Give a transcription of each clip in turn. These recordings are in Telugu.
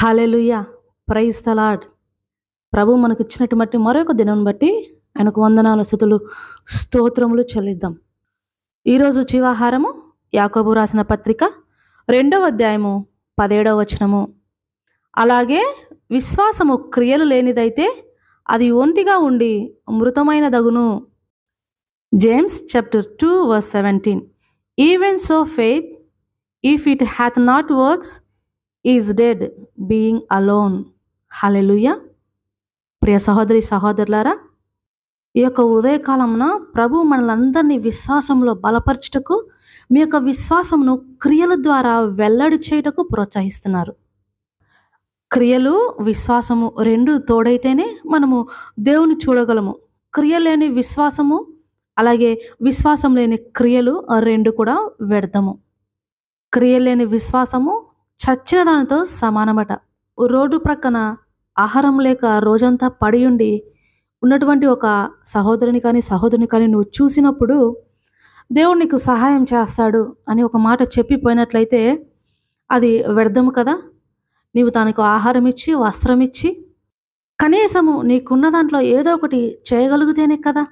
హల్లెలూయా! Praise the Lord. ప్రభు మనకిచ్చినటువంటి మరొక దినం బట్టి ఆయనకు వందనాలు, స్తుతులు, స్తోత్రములు చెల్లిద్దాం. ఈరోజు జీవాహారము యాకోబు రాసిన పత్రిక 2వ అధ్యాయము 17వ వచనము. అలాగే విశ్వాసము క్రియలు లేనిదైతే అది ఒంటిగా ఉండి మృతమైనదగును. James chapter 2 verse 17. Even so faith, if it hath not works, is dead, being alone. హల్లెలూయా! ప్రియ సహోదరి సహోదరులారా, ఈ యొక్క ఉదయకాలమున ప్రభు మనలందరినీ విశ్వాసంలో బలపరచుటకు, మీ యొక్క విశ్వాసమును క్రియల ద్వారా వెల్లడి చేయుటకు ప్రోత్సహిస్తున్నారు. క్రియలు విశ్వాసము రెండు తోడైతేనే మనము దేవుని చూడగలము. క్రియ లేని విశ్వాసము, అలాగే విశ్వాసం లేని క్రియలు రెండు కూడా వ్యర్థము. క్రియ లేని విశ్వాసము చచ్చిన దానితో సమానమట. రోడ్డు ప్రక్కన ఆహారం లేక రోజంతా పడి ఉండి ఉన్నటువంటి ఒక సహోదరుని కానీ సహోదరుని కానీ నువ్వు చూసినప్పుడు దేవుడు నీకు సహాయం చేస్తాడు అని ఒక మాట చెప్పిపోయినట్లయితే అది వ్యర్థము కదా. నీవు తనకు ఆహారం ఇచ్చి వస్త్రం ఇచ్చి కనీసము నీకున్న దాంట్లో ఏదో ఒకటి చేయగలిగితేనే కదా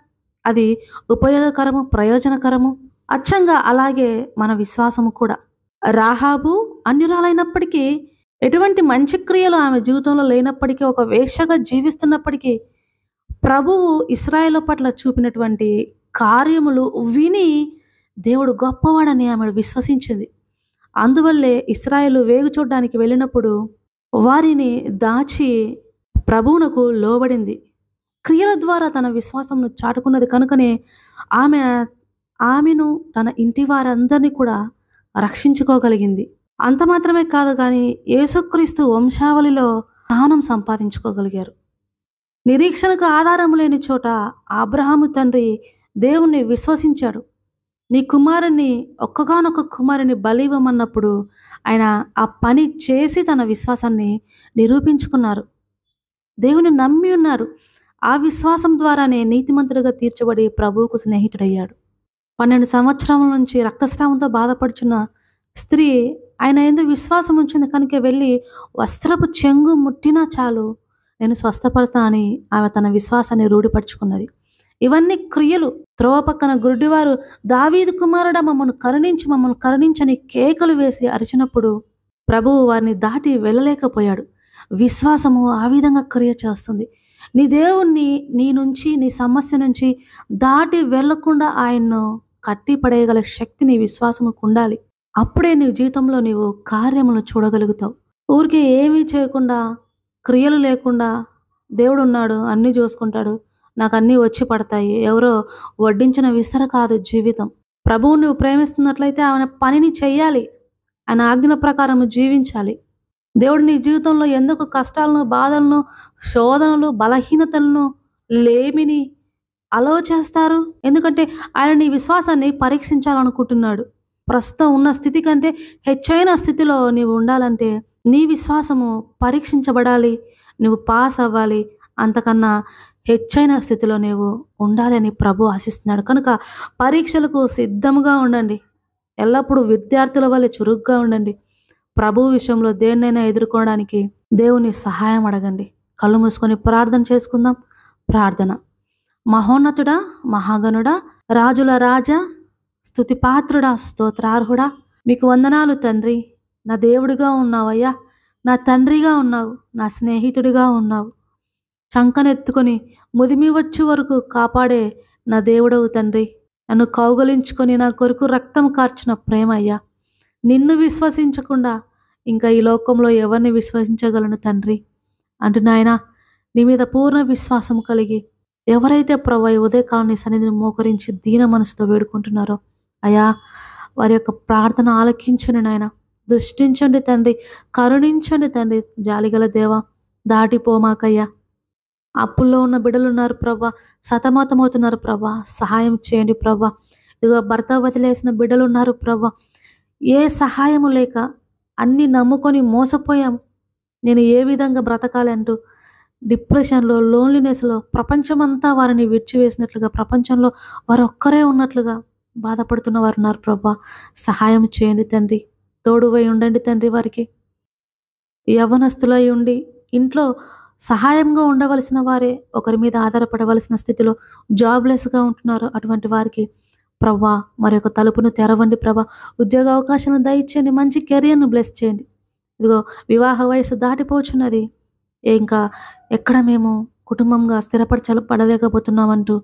అది ఉపయోగకరము, ప్రయోజనకరము. అచ్చంగా అలాగే మన విశ్వాసము కూడా. రాహాబు అన్యురాలైనప్పటికీ, ఎటువంటి మంచి క్రియలు ఆమె జీవితంలో లేనప్పటికీ, ఒక వేశ్యగా జీవిస్తున్నప్పటికీ ప్రభువు ఇశ్రాయేలు పట్ల చూపినటువంటి కార్యములు విని దేవుడు గొప్పవాడని ఆమె విశ్వసించింది. అందువల్లే ఇశ్రాయేలు వేగు చూడడానికి వెళ్ళినప్పుడు వారిని దాచి ప్రభువునకు లోబడింది. క్రియల ద్వారా తన విశ్వాసంను చాటుకున్నది కనుకనే ఆమెను తన ఇంటి వారందరినీ కూడా రక్షించుకోగలిగింది. అంత మాత్రమే కాదు కానీ యేసుక్రీస్తు వంశావళిలో స్థానం సంపాదించుకోగలిగారు. నిరీక్షణకు ఆధారం లేని చోట అబ్రహాము తండ్రి దేవుణ్ణి విశ్వసించాడు. నీ కుమారుని, ఒక్కగానొక్క కుమారుని బలి ఇవ్వమన్నప్పుడు ఆయన ఆ పని చేసి తన విశ్వాసాన్ని నిరూపించుకున్నారు. దేవుని నమ్మి ఉన్నారు. ఆ విశ్వాసం ద్వారానే నీతిమంతుడిగా తీర్చబడి ప్రభువుకు స్నేహితుడయ్యాడు. 12 సంవత్సరాల నుంచి రక్తస్రావంతో బాధపడుచున్న స్త్రీ ఆయన యందు విశ్వాసం ఉంచింది కనుక వెళ్ళి వస్త్రపు చెంగు ముట్టినా చాలు, నేను స్వస్థపడతానని ఆమె తన విశ్వాసాన్ని రూఢిపరుచుకున్నది. ఇవన్నీ క్రియలు. త్రోవ పక్కన గుడ్డివారు దావీదు కుమారుడా మమ్మల్ని కరుణించని కేకలు వేసి అరిచినప్పుడు ప్రభువు వారిని దాటి వెళ్ళలేకపోయాడు. విశ్వాసము ఆ విధంగా క్రియ చేస్తుంది. నీ దేవుణ్ణి నీ నుంచి, నీ సమస్య నుంచి దాటి వెళ్లకుండా ఆయన్ను కట్టి పడేయగల శక్తి నీ విశ్వాసముకు ఉండాలి. అప్పుడే నీ జీవితంలో నీవు కార్యములను చూడగలుగుతావు. ఊరికే ఏమీ చేయకుండా, క్రియలు లేకుండా దేవుడు ఉన్నాడు, అన్నీ చూసుకుంటాడు, నాకు అన్నీ వచ్చి పడతాయి, ఎవరో వడ్డించిన విస్తర కాదు జీవితం. ప్రభువుని నువ్వు ప్రేమిస్తున్నట్లయితే ఆయన పనిని చెయ్యాలి, ఆయన ఆజ్ఞ ప్రకారం జీవించాలి. దేవుడు నీ జీవితంలో ఎందుకు కష్టాలను, బాధలను, శోధనలు, బలహీనతలను, లేమిని అలో చేస్తారు? ఎందుకంటే ఆయన నీ విశ్వాసాన్ని పరీక్షించాలనుకుంటున్నాడు. ప్రస్తుతం ఉన్న స్థితి కంటే హెచ్చైన స్థితిలో నీవు ఉండాలంటే నీ విశ్వాసము పరీక్షించబడాలి, నువ్వు పాస్ అవ్వాలి, అంతకన్నా హెచ్చైన స్థితిలో నీవు ఉండాలి అని ప్రభు ఆశిస్తున్నాడు. కనుక పరీక్షలకు సిద్ధముగా ఉండండి. ఎల్లప్పుడూ విద్యార్థుల వల్లే చురుగ్గా ఉండండి. ప్రభు విషయంలో దేన్నైనా ఎదుర్కోవడానికి దేవుని సహాయం అడగండి. కళ్ళు మూసుకొని ప్రార్థన చేసుకుందాం. ప్రార్థన. మహోన్నతుడా, మహాగణుడా, రాజుల రాజా, స్తుతిపాత్రుడా, స్తోత్రార్హుడా, మీకు వందనాలు తండ్రి. నా దేవుడిగా ఉన్నావయ్యా, నా తండ్రిగా ఉన్నావు, నా స్నేహితుడిగా ఉన్నావు. చంకనెత్తుకొని ముదిమి వచ్చు వరకు కాపాడే నా దేవుడవు తండ్రి. నన్ను కౌగలించుకొని నా కొరకు రక్తం కార్చిన ప్రేమ అయ్యా. నిన్ను విశ్వసించకుండా ఇంకా ఈ లోకంలో ఎవరిని విశ్వసించగలను తండ్రి అంటూ నాయనా, నీ మీద పూర్ణ విశ్వాసం కలిగి ఎవరైతే ప్రభు ఈ ఉదయకాలం నీ సన్నిధిని మోకరించి దీన మనసుతో వేడుకుంటున్నారో అయ్యా, వారి యొక్క ప్రార్థన ఆలకించండి నాయన. దృష్టించండి తండ్రి, కరుణించండి తండ్రి. జాలిగల దేవా, దాటిపోమాకయ్యా. అప్పుల్లో ఉన్న బిడ్డలు ఉన్నారు ప్రభా, సతమతమవుతున్నారు ప్రభా, సహాయం చేయండి ప్రభా. ఇదిగో భర్త వదిలేసిన బిడ్డలు ఉన్నారు ప్రభా, ఏ సహాయము లేక అన్నీ నమ్ముకొని మోసపోయాం, నేను ఏ విధంగా బ్రతకాలి అంటూ డిప్రెషన్లో, లోన్లీనెస్లో ప్రపంచమంతా వారిని విడిచివేసినట్లుగా, ప్రపంచంలో వారు ఒక్కరే ఉన్నట్లుగా బాధపడుతున్న వారు ఉన్నారు ప్రభా. సహాయం చేయండి తండ్రి, తోడువై ఉండండి తండ్రి వారికి. యవ్వనస్తులై ఉండి ఇంట్లో సహాయంగా ఉండవలసిన వారే ఒకరి మీద ఆధారపడవలసిన స్థితిలో జాబ్‌లెస్‌గా ఉంటున్నారు. అటువంటి వారికి ప్రవ్వా మరొక తలుపును తెరవండి ప్రభా. ఉద్యోగ అవకాశాలను దయచేయండి. మంచి కెరియర్‌ను బ్లెస్ చేయండి. ఇదిగో వివాహ వయస్సు దాటిపోచున్నది. ఇంకా ఎక్కడ మేము కుటుంబంగా పడలేకపోతున్నామంటూ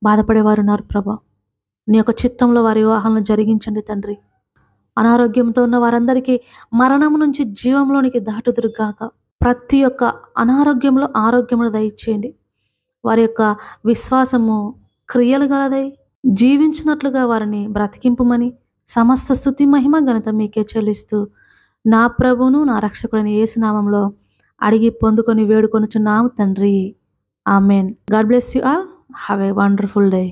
బాధపడేవారున్నారు ప్రభా. నీ యొక్క చిత్తంలో వారి వివాహాలను జరిగించండి తండ్రి. అనారోగ్యంతో ఉన్న వారందరికీ మరణం నుంచి జీవంలోనికి దాటుదురుగాక. ప్రతి ఒక్క అనారోగ్యంలో ఆరోగ్యమును దయచేయండి. వారి యొక్క విశ్వాసము క్రియలు గలదై జీవించినట్లుగా వారిని బ్రతికింపుమని సమస్త స్తుతి మహిమ ఘనత మీకే చెల్లిస్తూ నా ప్రభువును నా రక్షకుడైన యేసు నామములో అడిగి పొందుకొని వేడుకొనుచున్నాము తండ్రి. Amen. God bless you all. Have a wonderful day.